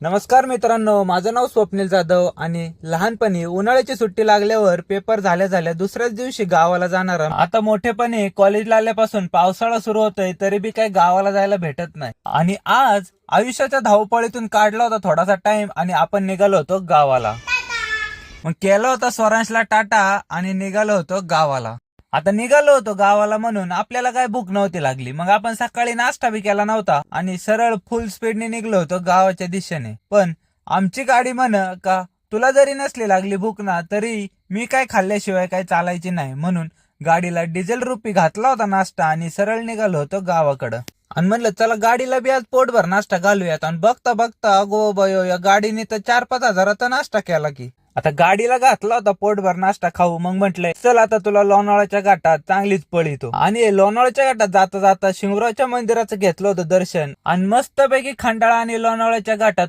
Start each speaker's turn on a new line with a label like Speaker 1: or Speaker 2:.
Speaker 1: नमस्कार मित्रांनो, माझं नाव स्वप्नील जाधव आणि लहानपणी उन्हाळ्याची सुट्टी लागल्यावर पेपर झाल्या दुसऱ्याच दिवशी गावाला जाणार. आता मोठेपणी कॉलेजला आल्यापासून पावसाळा सुरू होतोय तरी बी काही गावाला जायला भेटत नाही. आणि आज आयुष्याच्या धावपळीतून काढला होता थोडासा टाइम आणि आपण निघालो होतो गावाला. मग केलं होतं स्वरांशला टाटा आणि निघालो होतो गावाला. आता निघालो होतो गावाला म्हणून आपल्याला काय भूक नव्हती लागली. मग आपण सकाळी नाश्ता बी केला नव्हता आणि सरळ फुल स्पीडने निघलो होतो गावाच्या दिशेने. पण आमची गाडी म्हण का तुला जरी नसली लागली भूक ना तरी मी काय खाल्ल्याशिवाय काय चालायची नाही, म्हणून गाडीला डिझेल रुपी घातला होता नाश्ता आणि सरळ निघालो होतो गावाकडं. आणि म्हणलं चला गाडीला बी आज पोटभर नाश्ता घालूयात. आणि बघता बघता अगो बयो या गाडीने तर 4-5 हजाराचा नाश्ता केला की. आता गाडीला घातला होता पोटभर नाश्ता खाऊ. मग म्हटलंय चल आता तुला लोणावळ्याच्या घाटात चांगलीच पळीतो. आणि लोणावळ्याच्या घाटात जाता जाता शिवराच्या मंदिराचं घेतलं होतं दर्शन आणि मस्तपैकी खंडाळा आणि लोणावळ्याच्या घाटात